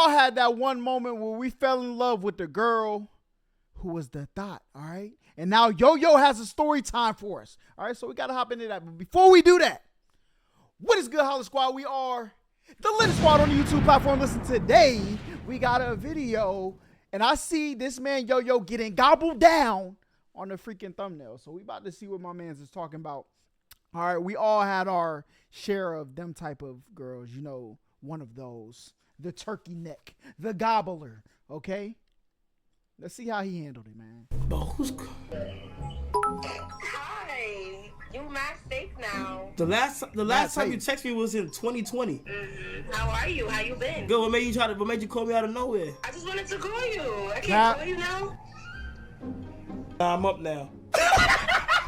all had that one moment where we fell in love with the girl who was the thought, all right? And now Yo-Yo has a story time for us, all right? So we got to hop into that. But before we do that, what is good, Holla Squad? We are the latest squad on the YouTube platform. Listen, today we got a video, and I see this man Yo-Yo getting gobbled down on the freaking thumbnail. So we about to see what my man's is talking about. All right, we all had our share of them type of girls. You know, one of those, the turkey neck, the gobbler, okay? Let's see how he handled it, man. Hi, you mad fake now. The last time you texted me was in 2020. How are you? How you been? Good. What made you call me out of nowhere? I just wanted to call you. I can't call you now. Nah, I'm up now.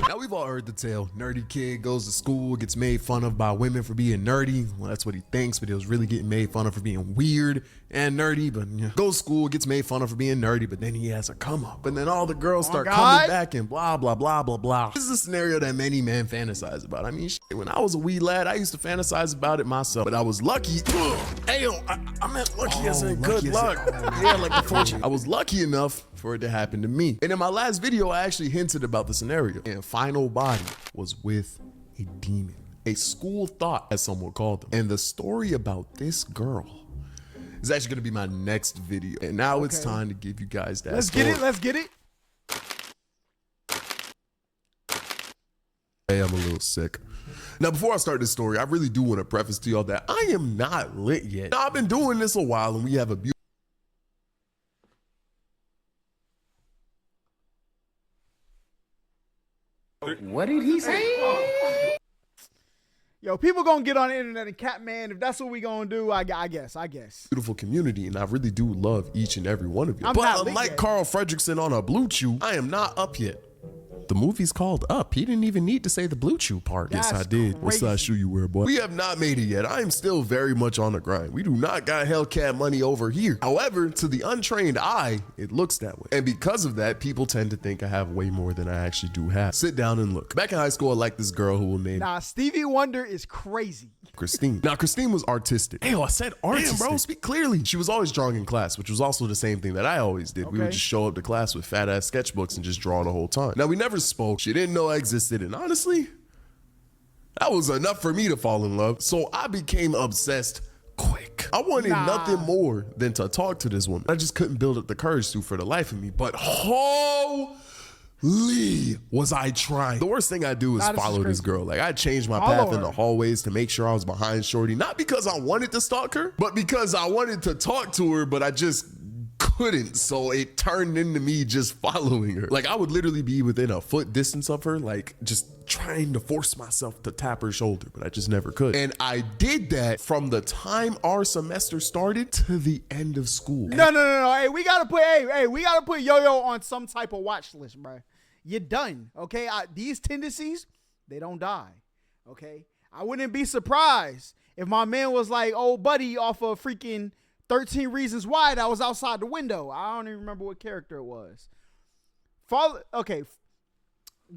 Now we've all heard the tale. Nerdy kid goes to school, gets made fun of by women for being nerdy. Well, that's what he thinks, but he was really getting made fun of for being weird and nerdy. But goes to school, gets made fun of for being nerdy, but then he has a come up. But then all the girls start coming back and blah, blah, blah, blah, blah. This is a scenario that many men fantasize about. I mean, when I was a wee lad, I used to fantasize about it myself. But I was lucky. Hey, I meant lucky as in good luck. Yeah, like the fortune. I was lucky enough for it to happen to me. And in my last video, I actually hinted about the scenario. And final body was with a demon, a school thought, as some would call them. And the story about this girl is actually gonna be my next video. And now it's time to give you guys that story. Let's get it. Hey, I'm a little sick. Now, before I start this story, I really do want to preface to y'all that I am not lit yet. Now, I've been doing this a while and we have a beautiful What did he say? Yo, people gonna get on the internet and cat man. If that's what we gonna do, I guess. beautiful community, and I really do love each and every one of you. I'm But not lit unlike yet. Carl Fredrickson on a Blue Chew, I am not up yet. The movie's called Up. He didn't even need to say the Blue Chew part. Yes, I did. What size shoe you wear, boy? We have not made it yet. I am still very much on the grind. We do not got Hellcat money over here. However, to the untrained eye, it looks that way. And because of that, people tend to think I have way more than I actually do have. Sit down and look. Back in high school, I liked this girl who will name Nah, Stevie Wonder is crazy. Christine. Now, Christine was artistic. Hey, I said artistic. Damn, bro, speak clearly. She was always drawing in class, which was also the same thing that I always did. We would just show up to class with fat ass sketchbooks and just draw the whole time. Now, we never spoke. She didn't know I existed. And honestly, that was enough for me to fall in love. So I became obsessed quick. I wanted nothing more than to talk to this woman. I just couldn't build up the courage to for the life of me. But holy was I trying. The worst thing I do is follow this girl. Like, I changed my path in the hallways to make sure I was behind Shorty. Not because I wanted to stalk her, but because I wanted to talk to her, but I just couldn't. So it turned into me just following her. Like, I would literally be within a foot distance of her, like just trying to force myself to tap her shoulder, but I just never could. And I did that from the time our semester started to the end of school. No. Hey, we gotta put Yo-Yo on some type of watch list, bro. You're done, okay? These tendencies, they don't die, okay? I wouldn't be surprised if my man was like, oh, buddy, off of freaking 13 Reasons Why that was outside the window. I don't even remember what character it was.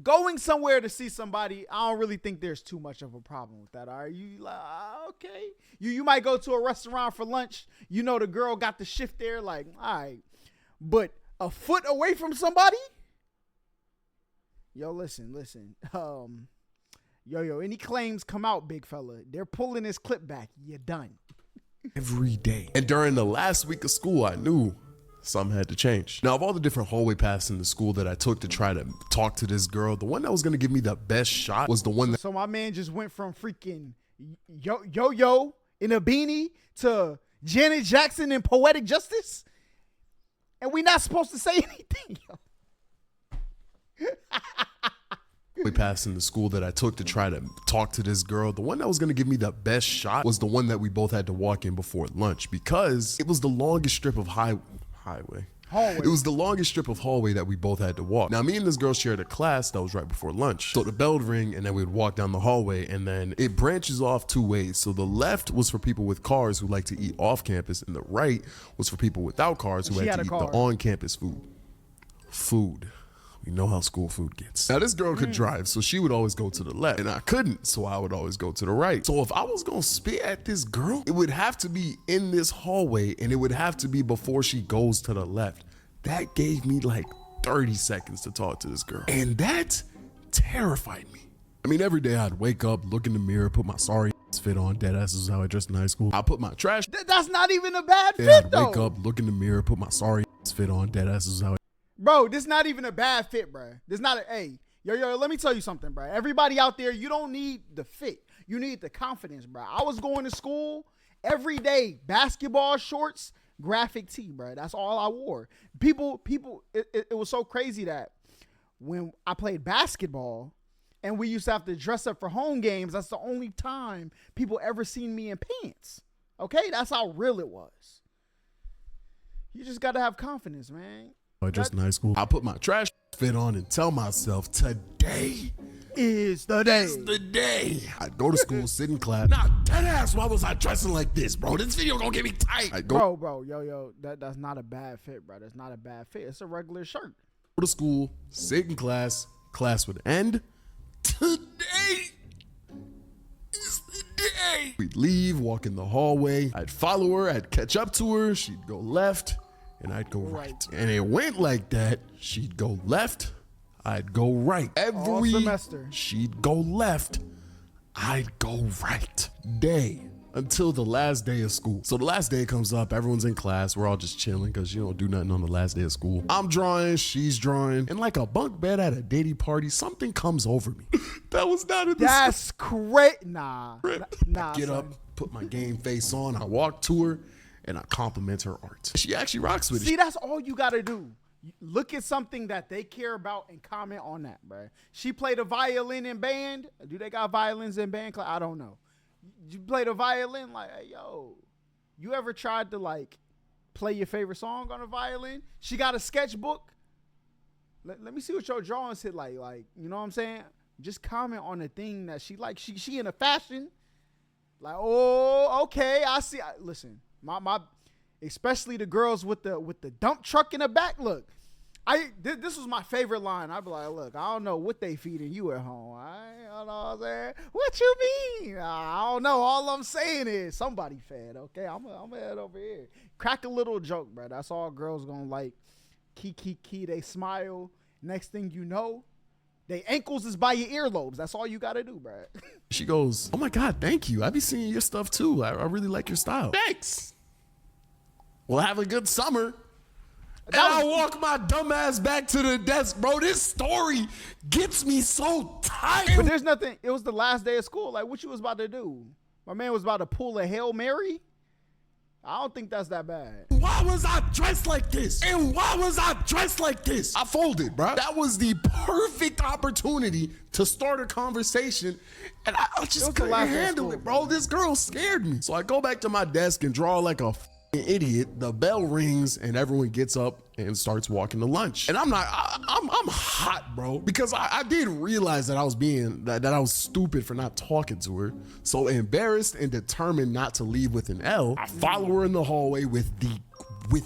Going somewhere to see somebody, I don't really think there's too much of a problem with that. Are you like, okay? You might go to a restaurant for lunch. You know the girl got the shift there, like, all right. But a foot away from somebody? Yo, listen. Yo, any claims come out, big fella. They're pulling this clip back. You're done. Every day. And during the last week of school, I knew something had to change. Now, of all the different hallway paths in the school that I took to try to talk to this girl, the one that was going to give me the best shot was the one that... So my man just went from freaking Yo-Yo in a beanie to Janet Jackson in Poetic Justice? And we not supposed to say anything, yo. Pass in the school that I took to try to talk to this girl, the one that was going to give me the best shot was the one that we both had to walk in before lunch, because it was the longest strip of hallway. It was the longest strip of hallway that we both had to walk. Now, me and this girl shared a class that was right before lunch. So the bell would ring and then we would walk down the hallway, and then it branches off two ways. So the left was for people with cars who like to eat off campus, and the right was for people without cars who had to eat the on campus food. You know how school food gets. Now, this girl could drive, so she would always go to the left, and I couldn't, so I would always go to the right. So if I was gonna spit at this girl, it would have to be in this hallway, and it would have to be before she goes to the left. That gave me like 30 seconds to talk to this girl, and that terrified me. I mean, every day I'd wake up, look in the mirror, put my sorry fit on. Deadass is how I dressed in high school. I put my trash. That's not even a bad fit, I'd though. wake up, look in the mirror, put my sorry fit on. Deadass is how I. Bro, this not even a bad fit, bro. This not a, hey, yo, let me tell you something, bro. Everybody out there, you don't need the fit. You need the confidence, bro. I was going to school every day, basketball shorts, graphic tee, bro. That's all I wore. People, it was so crazy that when I played basketball and we used to have to dress up for home games, that's the only time people ever seen me in pants. Okay? That's how real it was. You just got to have confidence, man. I dressed in high school. I put my trash fit on and tell myself, today is the day. Is the day. I'd go to school, sit in class. Nah, deadass, why was I dressing like this, bro? This video gonna get me tight. I'd go bro, yo, that's not a bad fit, bro. That's not a bad fit. It's a regular shirt. Go to school, sit in class. Class would end. Today is the day. We'd leave, walk in the hallway. I'd follow her. I'd catch up to her. She'd go left. And I'd go right. And it went like that. She'd go left. I'd go right. Every semester. She'd go left. I'd go right. Day. Until the last day of school. So the last day comes up. Everyone's in class. We're all just chilling because you don't do nothing on the last day of school. I'm drawing. She's drawing. And like a bunk bed at a Diddy party, something comes over me. That was not in the That's crazy. Nah. I get up, put my game face on. I walk to her. And I compliment her art. She actually rocks with it. See, that's all you gotta do. Look at something that they care about and comment on that, bro. She played a violin in band. Do they got violins in band? I don't know. You played a violin, like, hey, yo, you ever tried to like play your favorite song on a violin? She got a sketchbook. Let me see what your drawings hit like, you know what I'm saying? Just comment on the thing that she likes. She in a fashion. Like, oh, okay, I see. Listen. My, especially the girls with the dump truck in the back. Look, this was my favorite line. I'd be like, look, I don't know what they feeding you at home. I don't know what I'm saying. What you mean? I don't know. All I'm saying is somebody fed. Okay, I'm gonna head over here. Crack a little joke, bro. That's all girls gonna like. Key. They smile. Next thing you know, they ankles is by your earlobes. That's all you gotta do, bro. She goes, oh my God, thank you. I be seeing your stuff too. I really like your style. Thanks. Well, have a good summer. And I walk my dumb ass back to the desk, bro. This story gets me so tight. But there's nothing. It was the last day of school. Like, what you was about to do? My man was about to pull a Hail Mary. I don't think that's that bad. Why was I dressed like this? And why was I dressed like this? I folded, bro. That was the perfect opportunity to start a conversation, and I just couldn't handle it, bro. This girl scared me. So I go back to my desk and draw like a idiot. The bell rings and everyone gets up and starts walking to lunch. And I'm hot, bro, because I did realize that I was stupid for not talking to her. So embarrassed and determined not to leave with an L, I follow her in the hallway with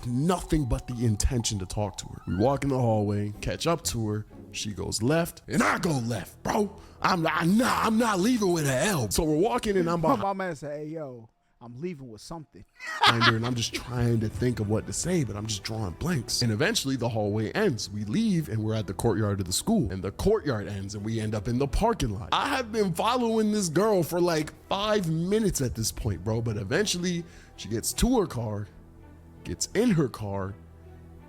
nothing but the intention to talk to her. We walk in the hallway, catch up to her. She goes left and I go left, bro. I'm not leaving with an L. So we're walking and I'm behind. My man said, hey, yo, I'm leaving with something. And I'm just trying to think of what to say, but I'm just drawing blanks. And eventually the hallway ends. We leave and we're at the courtyard of the school. And the courtyard ends and we end up in the parking lot. I have been following this girl for like 5 minutes at this point, bro. But eventually she gets to her car, gets in her car,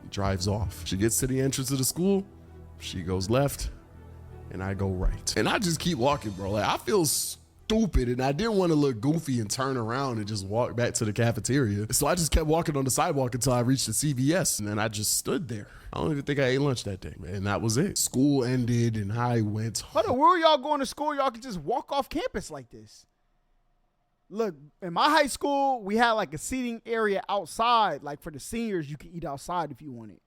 drives off. She gets to the entrance of the school. She goes left and I go right. And I just keep walking, bro. Like, I feel stupid and I didn't want to look goofy and turn around and just walk back to the cafeteria. So I just kept walking on the sidewalk until I reached the CVS, and then I just stood there. I don't even think I ate lunch that day, man. And that was it. School ended and I went home. Hold on, where y'all going to school? Y'all could just walk off campus like this. Look, in my high school, we had like a seating area outside. Like for the seniors, you could eat outside if you wanted.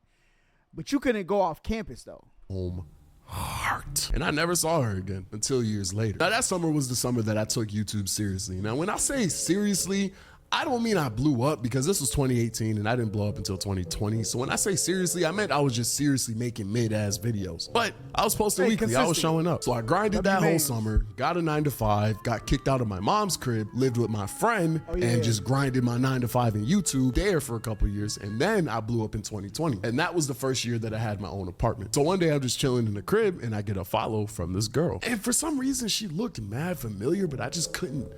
But you couldn't go off campus though. Home heart. And I never saw her again until years later. Now that summer was the summer that I took YouTube seriously. Now when I say seriously, I don't mean I blew up because this was 2018 and I didn't blow up until 2020. So when I say seriously, I meant I was just seriously making mid-ass videos. But I was posting weekly. I was showing up. So I grinded that whole summer, got a 9-to-5, got kicked out of my mom's crib, lived with my friend, and just grinded my 9-to-5 in YouTube there for a couple years. And then I blew up in 2020. And that was the first year that I had my own apartment. So one day I'm just chilling in the crib and I get a follow from this girl. And for some reason she looked mad familiar, but I just couldn't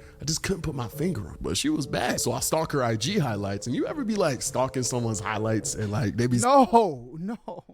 put my finger on it. But she was bad. So I stalk her IG highlights. And you ever be like stalking someone's highlights and like they be No.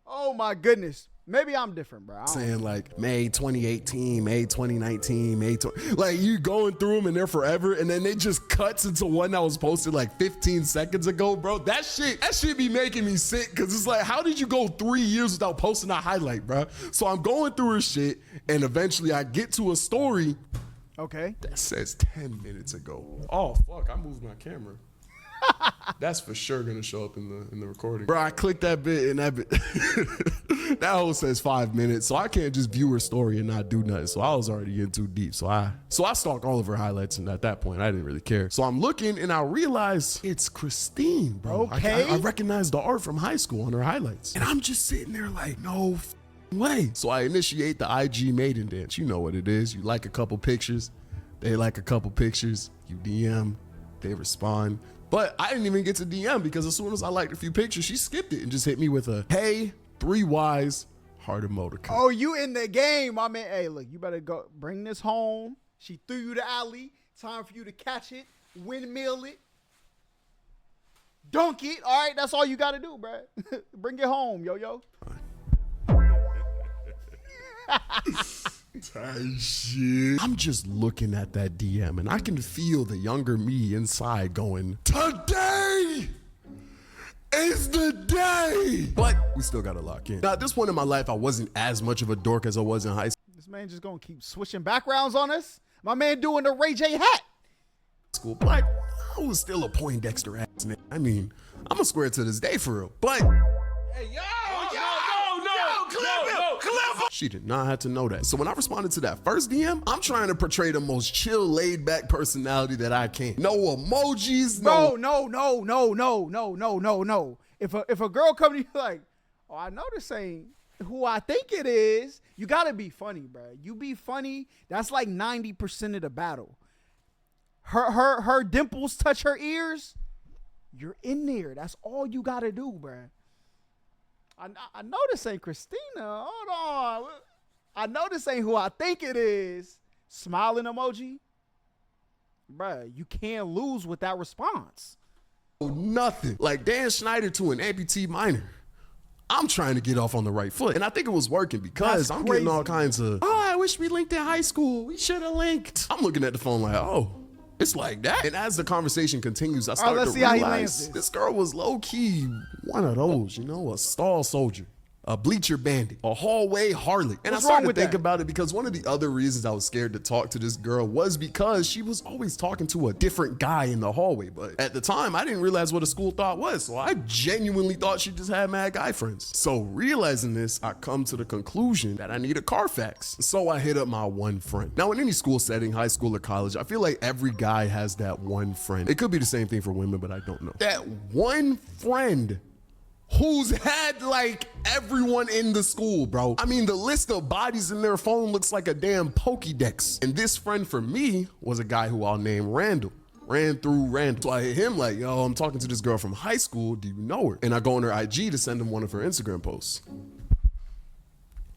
Oh my goodness. Maybe I'm different, bro. Saying like May 2018, May 2019, like you going through them and they're forever, and then they just cuts into one that was posted like 15 seconds ago, bro. That shit be making me sick because it's like, how did you go 3 years without posting a highlight, bro? So I'm going through her shit, and eventually I get to a story. Okay. That says 10 minutes ago. Oh fuck! I moved my camera. That's for sure gonna show up in the recording. Bro, I clicked that bit and that bit that whole says 5 minutes, so I can't just view her story and not do nothing. So I was already in too deep. So I stalked all of her highlights, and at that point I didn't really care. So I'm looking and I realize it's Christine, bro. Okay. I recognize the art from high school on her highlights. And I'm just sitting there like, no way. So I initiate the IG maiden dance. You know what it is. You like a couple pictures, they like a couple pictures, you DM, they respond. But I didn't even get to DM because as soon as I liked a few pictures, she skipped it and just hit me with a, hey, 3 Ys, heart emoticon. Oh, you in the game. I mean, hey, look, you better go bring this home. She threw you the alley. Time for you to catch it, windmill it, dunk it. All right, that's all you got to do, bro. Bring it home, yo. Shit. I'm just looking at that DM and I can feel the younger me inside going, today is the day. But we still gotta lock in. Now at this point in my life, I wasn't as much of a dork as I was in high This man just gonna keep switching backgrounds on us. My man doing the Ray J hat. school, but I was still a Poindexter ass nigga. I mean, I'm a square to this day for real, but Hey, yo, she did not have to know that. So when I responded to that first DM, I'm trying to portray the most chill, laid back personality that I can. No emojis, No. If a girl come to you like, oh, I know this ain't who I think it is, you gotta be funny, bro. You be funny. That's like 90% of the battle. Her dimples touch her ears. You're in there. That's all you gotta do, bro. I know this ain't Christina. Hold on. I know this ain't who I think it is. Smiling emoji. Bruh, you can't lose with that response. Nothing. Like Dan Schneider to an amputee minor. I'm trying to get off on the right foot. And I think it was working because I'm getting all kinds of, oh, I wish we linked in high school. We should have linked. I'm looking at the phone like, oh, it's like that. And as the conversation continues, I start to realize this girl was low-key one of those, you know, a stall soldier, a bleacher bandit, a hallway harlot. And I started to think about it because one of the other reasons I was scared to talk to this girl was because she was always talking to a different guy in the hallway. But at the time, I didn't realize what a school thought was. So I genuinely thought she just had mad guy friends. So realizing this, I come to the conclusion that I need a Carfax. So I hit up my one friend. Now in any school setting, high school or college, I feel like every guy has that one friend. It could be the same thing for women, but I don't know. That one friend who's had like everyone in the school, bro. I mean, the list of bodies in their phone looks like a damn Pokédex. And this friend for me was a guy who I'll name Randall. Ran through Randall. So I hit him like, yo, I'm talking to this girl from high school. Do you know her? And I go on her IG to send him one of her Instagram posts.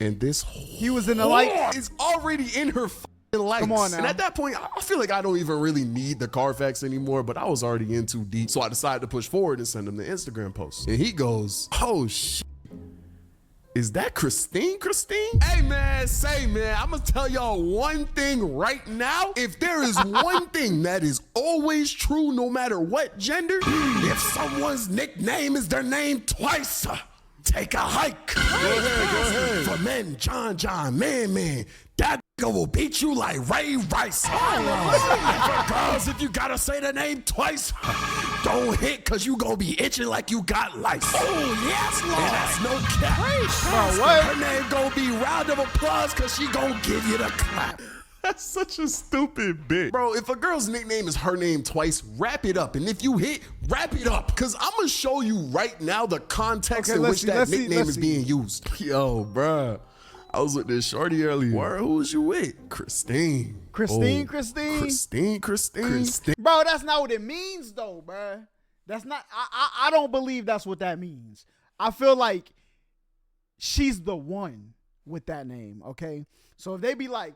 And this he was in the light. Is already in her likes. Come on now. And at that point, I feel like I don't even really need the Carfax anymore, but I was already in too deep. So I decided to push forward and send him the Instagram post. And he goes, oh shit. Is that Christine? Hey man, I'm gonna tell y'all one thing right now. If there is one thing that is always true no matter what gender, if someone's nickname is their name twice, take a hike. Go ahead. For men, John, man, that nigga will beat you like Ray Rice. For girls, if you gotta say the name twice, don't hit cause you gonna be itching like you got lice. Oh, yes, Lord. And that's no cap. What? Her name gonna be round of applause cause she gonna give you the clap. That's such a stupid bit. Bro, if a girl's nickname is her name twice, wrap it up. And if you hit, wrap it up. Because I'm going to show you right now the context in which that nickname is being used. Yo, bruh. I was with this shorty earlier. Word, who was you with? Christine. Christine. Bro, that's not what it means, though, bro. That's not, I don't believe that's what that means. I feel like she's the one with that name, okay? So if they be like,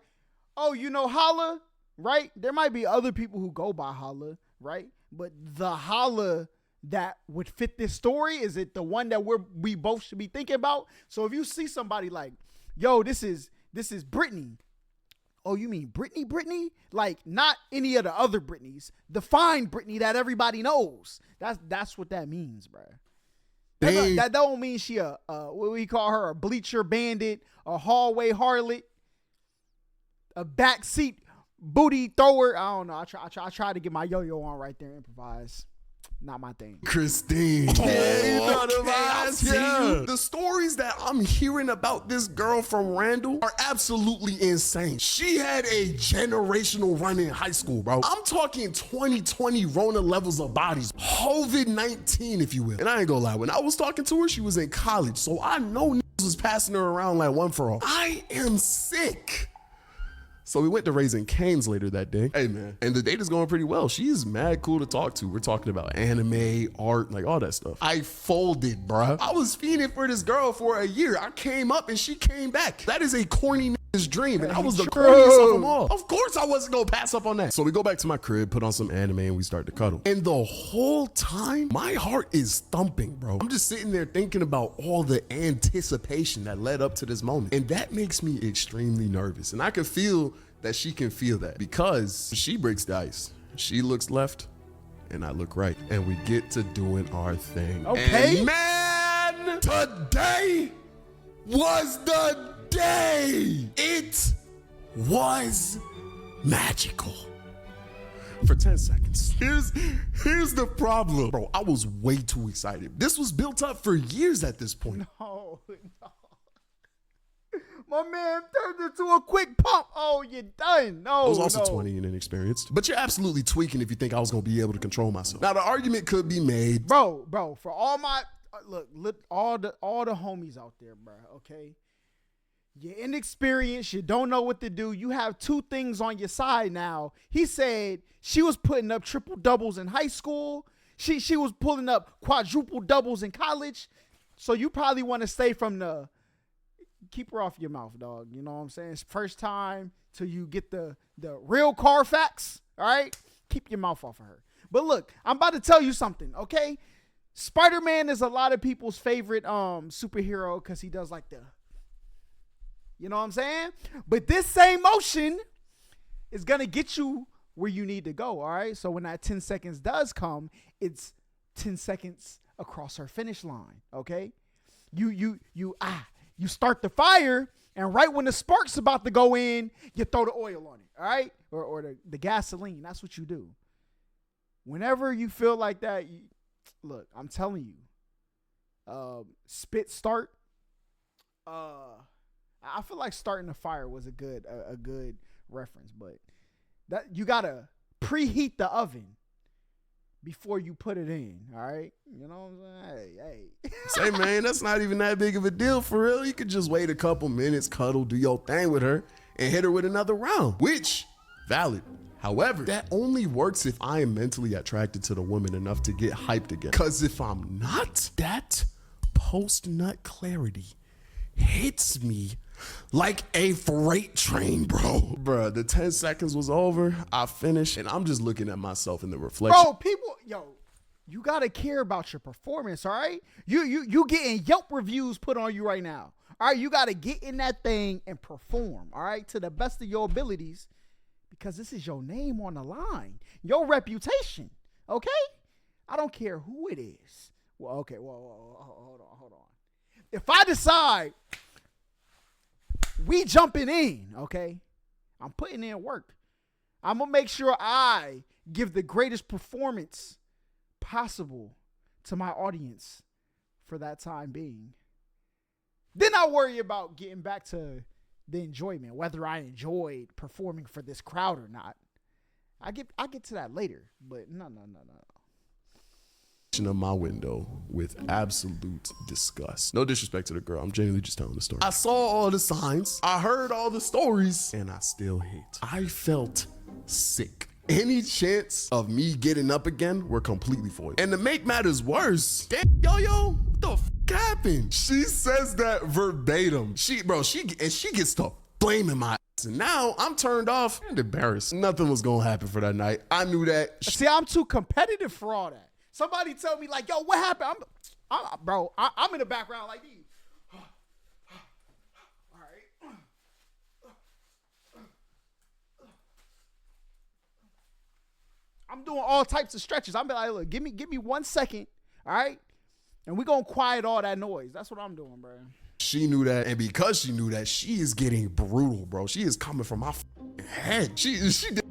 oh, you know Holla, right? There might be other people who go by Holla, right? But the Holla that would fit this story, is it the one that we both should be thinking about? So if you see somebody like, yo, this is Brittany. Oh, you mean Brittany? Like not any of the other Britneys. The fine Brittany that everybody knows. That's what that means, bro. That don't mean she what we call her, a bleacher bandit, a hallway harlot, a backseat booty thrower. I don't know. I try to get my yo-yo on right there, improvise. Not my thing. Christine. The stories that I'm hearing about this girl from Randall are absolutely insane. She had a generational run in high school, bro. I'm talking 2020 Rona levels of bodies. COVID-19, if you will. And I ain't gonna lie, when I was talking to her, she was in college. So I know niggas was passing her around like one for all. I am sick. So we went to Raising Cane's later that day. Hey, man. And the date is going pretty well. She's mad cool to talk to. We're talking about anime, art, like all that stuff. I folded, bruh. I was fiending for this girl for a year. I came up and she came back. That is a corny nigga's dream. And I was the corniest of them all. Of course I wasn't going to pass up on that. So we go back to my crib, put on some anime, and we start to cuddle. And the whole time, my heart is thumping, bro. I'm just sitting there thinking about all the anticipation that led up to this moment. And that makes me extremely nervous. And I can feel that she can feel that because she breaks the ice. She looks left and I look right and we get to doing our thing. Okay. And man, today was the day. It was magical. For 10 seconds. Here's the problem. Bro, I was way too excited. This was built up for years at this point. No. My man turned into a quick pump. Oh, you're done. No, I was also 20 and inexperienced. But you're absolutely tweaking if you think I was going to be able to control myself. Now, the argument could be made. Bro, for all my, look, all the homies out there, bro, okay? You're inexperienced. You don't know what to do. You have two things on your side now. He said she was putting up triple doubles in high school. She was pulling up quadruple doubles in college. So you probably want to stay from the... Keep her off your mouth, dog. You know what I'm saying? It's first time till you get the real car facts, all right? Keep your mouth off of her. But look, I'm about to tell you something, okay? Spider-Man is a lot of people's favorite superhero because he does like the, you know what I'm saying? But this same motion is going to get you where you need to go, all right? So when that 10 seconds does come, it's 10 seconds across her finish line, okay? You start the fire, and right when the spark's about to go in, you throw the oil on it, all right? Or the gasoline. That's what you do. Whenever you feel like that, look, I'm telling you, spit start. I feel like starting the fire was a good reference, but that you gotta preheat the oven before you put it in, all right? You know what I'm saying? Hey. Say, man, that's not even that big of a deal for real. You could just wait a couple minutes, cuddle, do your thing with her, and hit her with another round, which, valid. However, that only works if I am mentally attracted to the woman enough to get hyped again. Because if I'm not, that post-nut clarity hits me like a freight train, bro. Bruh, the 10 seconds was over. I finished, and I'm just looking at myself in the reflection. Bro, you gotta care about your performance, all right? You getting Yelp reviews put on you right now. All right, you gotta get in that thing and perform, all right, to the best of your abilities, because this is your name on the line, your reputation, okay? I don't care who it is. Well, okay, hold on. If I decide we jumping in, okay, I'm putting in work. I'm gonna make sure I give the greatest performance possible to my audience for that time being. Then I worry about getting back to the enjoyment, whether I enjoyed performing for this crowd or not. I get to that later, but no. Of my window with absolute disgust. No disrespect to the girl. I'm genuinely just telling the story. I saw all the signs. I heard all the stories, and I still hate. I felt sick. Any chance of me getting up again were completely void. And to make matters worse, damn, yo, what the f happened? She says that verbatim. She gets to blaming my ass. And now I'm turned off and embarrassed. Nothing was gonna happen for that night. I knew that. See, I'm too competitive for all that. Somebody tell me like, yo, what happened? I'm in the background like these. All right. I'm doing all types of stretches. I'm like, look, give me 1 second, all right? And we gonna quiet all that noise. That's what I'm doing, bro. She knew that, and because she knew that, she is getting brutal, bro. She is coming from my head. She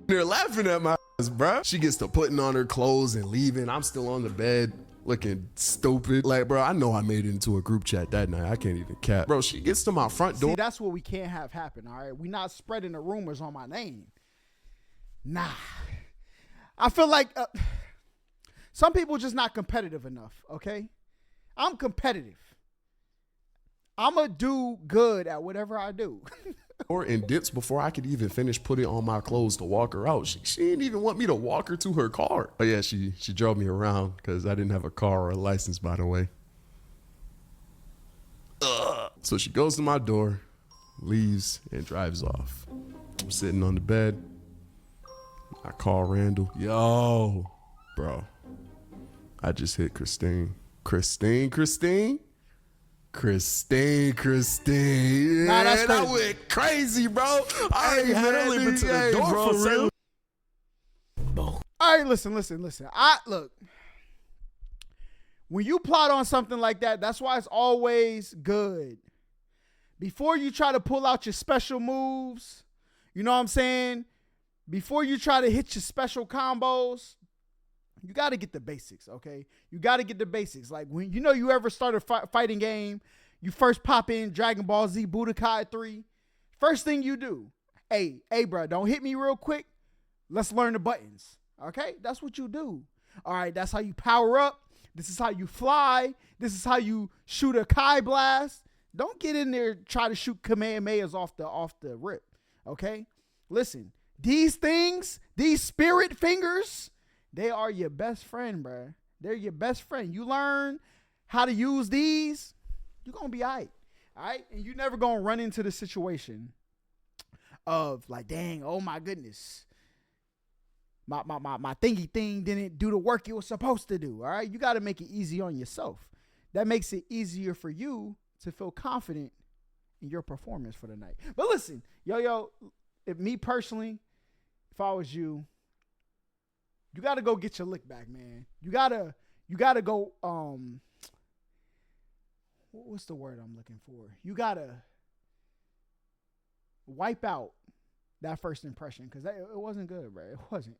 there laughing at my ass, bro. She gets to putting on her clothes and leaving. I'm still on the bed looking stupid. Like, bro, I know I made it into a group chat that night. I can't even cap. Bro, she gets to my front door. See, that's what we can't have happen, all right? We not spreading the rumors on my name. Nah. I feel like some people just not competitive enough, okay? I'm competitive. I'm going to do good at whatever I do. And dips before I could even finish putting on my clothes to walk her out. She didn't even want me to walk her to her car. But yeah, she drove me around because I didn't have a car or a license, by the way. So she goes to my door, leaves, and drives off. I'm sitting on the bed. I call Randall. Yo, bro. I just hit Christine. Christine. Nah, that's Man, crazy. I went crazy, bro. I ain't had to leave it to the door bro, for real. All right, listen. Look, when you plot on something like that, that's why it's always good. Before you try to pull out your special moves, you know what I'm saying? Before you try to hit your special combos, you got to get the basics, okay? You got to get the basics. Like when you ever start a fighting game, you first pop in Dragon Ball Z Budokai 3. First thing you do, hey, bro, don't hit me real quick. Let's learn the buttons, okay? That's what you do. All right, that's how you power up. This is how you fly. This is how you shoot a Kai blast. Don't get in there try to shoot Kamehamehas off the rip, okay? Listen, these things, these spirit fingers, they are your best friend, bro. They're your best friend. You learn how to use these, you're going to be all right? And you're never going to run into the situation of like, dang, oh my goodness. My thingy thing didn't do the work it was supposed to do, all right? You got to make it easy on yourself. That makes it easier for you to feel confident in your performance for the night. But listen, yo, if me personally, if I was you got to go get your lick back, man. You got to go, what's the word I'm looking for? You got to wipe out that first impression because it wasn't good, bro. It wasn't.